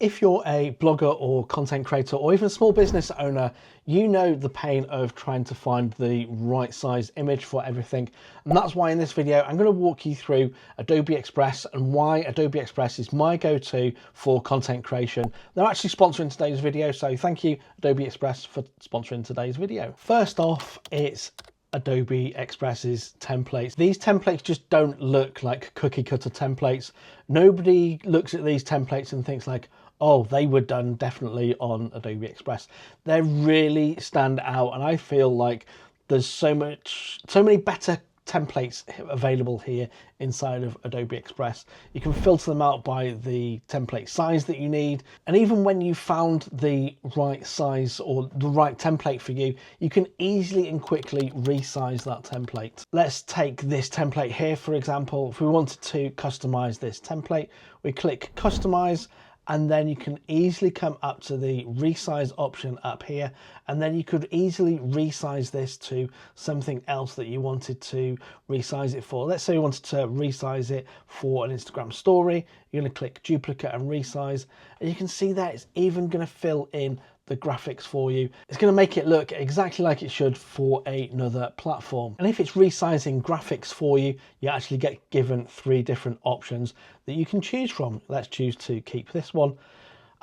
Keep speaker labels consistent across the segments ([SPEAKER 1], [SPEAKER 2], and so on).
[SPEAKER 1] If you're a blogger or content creator or even a small business owner, you know the pain of trying to find the right size image for everything. And that's why in this video, I'm going to walk you through Adobe Express and why Adobe Express is my go-to for content creation. They're actually sponsoring today's video, so thank you Adobe Express for sponsoring today's video. First off, it's Adobe Express's templates. These templates just don't look like cookie cutter templates. Nobody looks at these templates and thinks like, oh, they were done definitely on Adobe Express. They really stand out, and I feel like there's so many better templates available here inside of Adobe Express. You can filter them out by the template size that you need, and even when you found the right size or the right template for you, you can easily and quickly resize that template. Let's take this template here, for example. If we wanted to customize this template, we click customize, and then you can easily come up to the resize option up here, and then you could easily resize this to something else that you wanted to resize it for. Let's say you wanted to resize it for an Instagram story. You're going to click duplicate and resize, and you can see that it's even going to fill in the graphics for you. It's going to make it look exactly like it should for another platform. And if it's resizing graphics for you, you actually get given 3 different options that you can choose from. Let's choose to keep this one.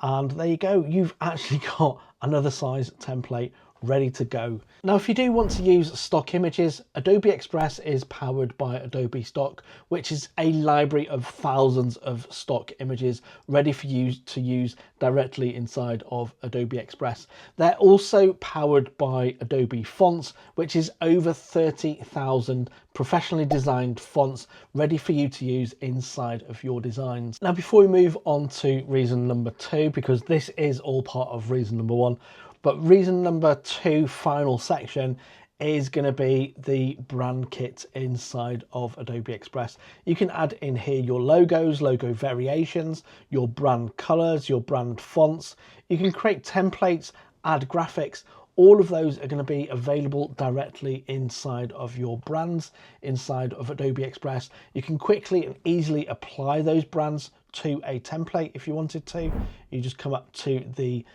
[SPEAKER 1] And there you go. You've actually got another size template ready to go. Now, if you do want to use stock images, Adobe Express is powered by Adobe Stock, which is a library of thousands of stock images ready for you to use directly inside of Adobe Express. They're also powered by Adobe Fonts, which is over 30,000 professionally designed fonts ready for you to use inside of your designs. Now, before we move on to reason number 2, because this is all part of reason number 1, but reason number 2, final section, is going to be the brand kit inside of Adobe Express. You can add in here your logos, logo variations, your brand colors, your brand fonts. You can create templates, add graphics. All of those are going to be available directly inside of your brands, inside of Adobe Express. You can quickly and easily apply those brands to a template if you wanted to. You just come up to the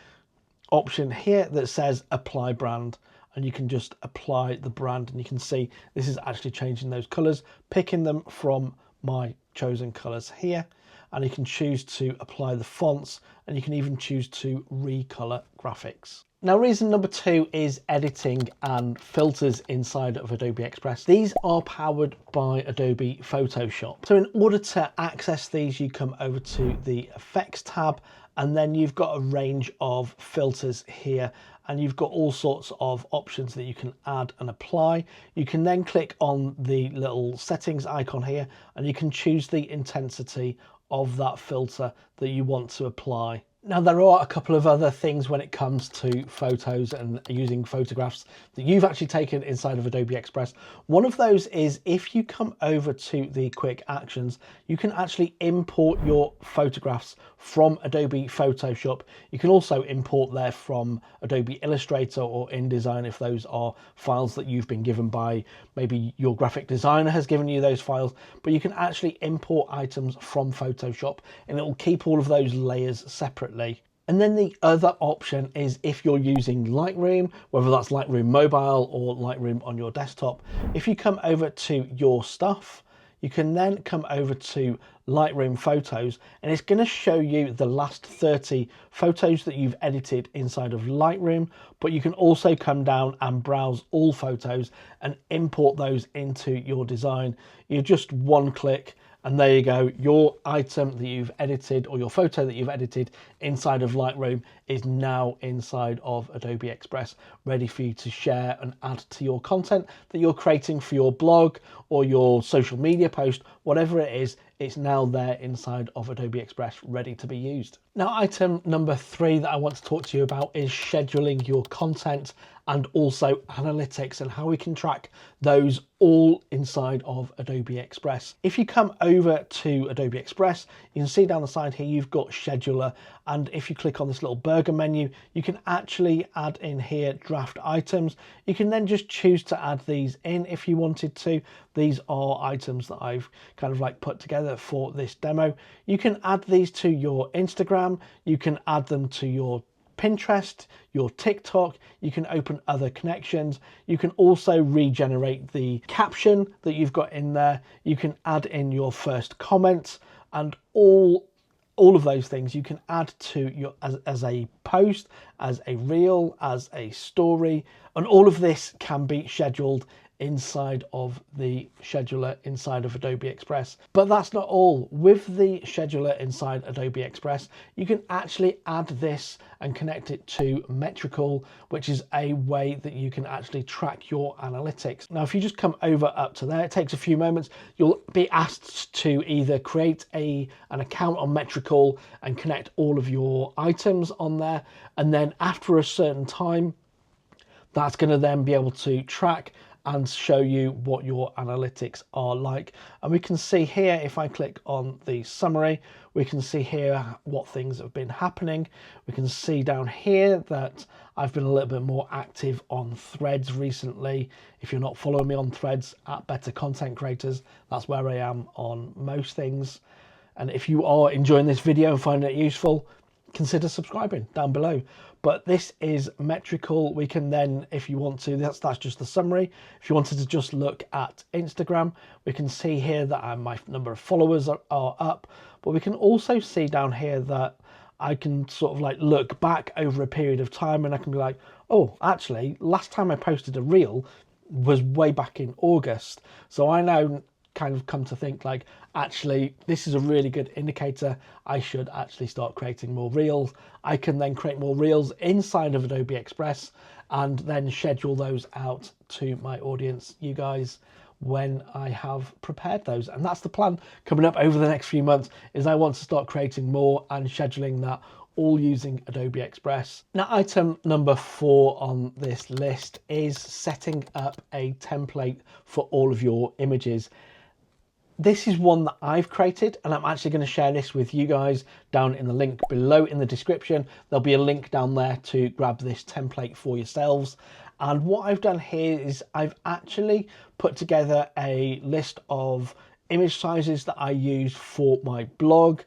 [SPEAKER 1] option here that says apply brand, and you can just apply the brand, and you can see this is actually changing those colors, picking them from my chosen colors here, and you can choose to apply the fonts, and you can even choose to recolor graphics. Now, reason number 2 is editing and filters inside of Adobe Express. These are powered by Adobe Photoshop. So in order to access these, you come over to the Effects tab, and then you've got a range of filters here, and you've got all sorts of options that you can add and apply. You can then click on the little settings icon here, and you can choose the intensity of that filter that you want to apply. Now, there are a couple of other things when it comes to photos and using photographs that you've actually taken inside of Adobe Express. One of those is if you come over to the quick actions, you can actually import your photographs from Adobe Photoshop. You can also import there from Adobe Illustrator or InDesign if those are files that you've been given by maybe your graphic designer has given you those files, but you can actually import items from Photoshop, and it will keep all of those layers separately. And then the other option is if you're using Lightroom, whether that's Lightroom mobile or Lightroom on your desktop, if you come over to your stuff, you can then come over to Lightroom Photos, and it's going to show you the last 30 photos that you've edited inside of Lightroom, but you can also come down and browse all photos and import those into your design. You're just one click, and there you go. Your item that you've edited, or your photo that you've edited inside of Lightroom, is now inside of Adobe Express, ready for you to share and add to your content that you're creating for your blog or your social media post, whatever it is, it's now there inside of Adobe Express, ready to be used. Now, item number 3 that I want to talk to you about is scheduling your content and also analytics and how we can track those all inside of Adobe Express. If you come over to Adobe Express, you can see down the side here you've got scheduler, and if you click on this little burger menu, you can actually add in here draft items. You can then just choose to add these in if you wanted to. These are items that I've kind of like put together for this demo. You can add these to your Instagram, you can add them to your Pinterest, your TikTok, you can open other connections, you can also regenerate the caption that you've got in there, you can add in your first comments, and all of those things you can add to your as a post, as a reel, as a story, and all of this can be scheduled inside of the scheduler inside of Adobe Express. But that's not all. With the scheduler inside Adobe Express, you can actually add this and connect it to Metricool, which is a way that you can actually track your analytics. Now, if you just come over up to there, it takes a few moments. You'll be asked to either create an account on Metricool and connect all of your items on there. And then after a certain time, that's going to then be able to track and show you what your analytics are like. And we can see here, if I click on the summary, we can see here what things have been happening. We can see down here that I've been a little bit more active on Threads recently. If you're not following me on Threads at Better Content Creators, that's where I am on most things. And if you are enjoying this video and finding it useful, consider subscribing down below. But this is Metricool. We can then, if you want to, that's just the summary. If you wanted to just look at Instagram, we can see here that my number of followers are up, but we can also see down here that I can sort of like look back over a period of time, and I can be like, oh, actually, last time I posted a reel was way back in August. So I now kind of come to think like, actually, this is a really good indicator. I should actually start creating more reels. I can then create more reels inside of Adobe Express and then schedule those out to my audience, you guys, when I have prepared those. And that's the plan coming up over the next few months, is I want to start creating more and scheduling that all using Adobe Express. Now, item number 4 on this list is setting up a template for all of your images. This is one that I've created, and I'm actually going to share this with you guys down in the link below in the description. There'll be a link down there to grab this template for yourselves. And what I've done here is I've actually put together a list of image sizes that I use for my blog,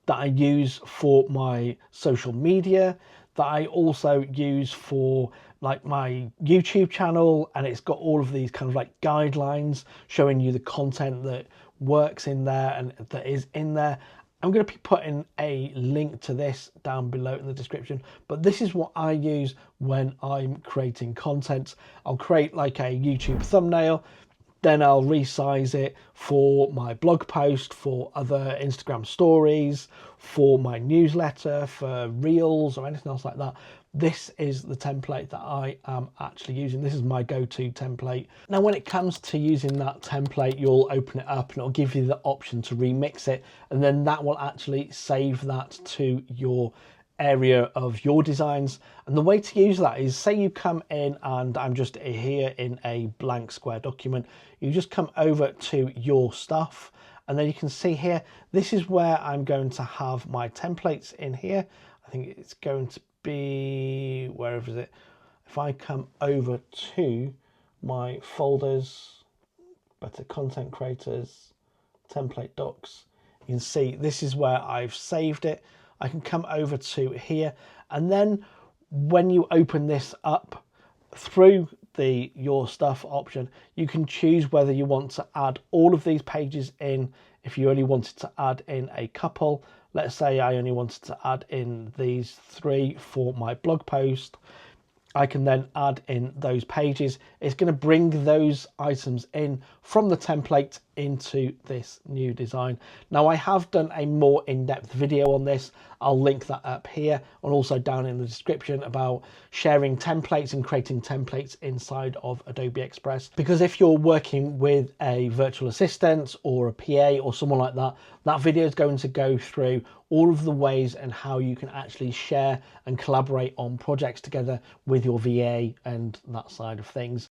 [SPEAKER 1] that I use for my social media, that I also use for like my YouTube channel, and it's got all of these kind of like guidelines showing you the content that works in there and that is in there. I'm going to be putting a link to this down below in the description, but this is what I use when I'm creating content. I'll create like a YouTube thumbnail, then I'll resize it for my blog post, for other Instagram stories, for my newsletter, for reels or anything else like that. This is the template that I am actually using. This is my go-to template. Now, when it comes to using that template, you'll open it up and it'll give you the option to remix it. And then that will actually save that to your area of your designs. And the way to use that is, say you come in and I'm just here in a blank square document, you just come over to your stuff, and then you can see here, this is where I'm going to have my templates in here. I think it's going to be, wherever is it? If I come over to my folders, Better Content Creators, Template Docs, you can see this is where I've saved it. I can come over to here, and then when you open this up through the Your Stuff option, you can choose whether you want to add all of these pages in. If you only wanted to add in a couple, let's say I only wanted to add in these 3 for my blog post, I can then add in those pages. It's going to bring those items in from the template into this new design. Now I have done a more in-depth video on this. I'll link that up here and also down in the description about sharing templates and creating templates inside of Adobe Express. Because if you're working with a virtual assistant or a PA or someone like that, that video is going to go through all of the ways and how you can actually share and collaborate on projects together with your VA and that side of things.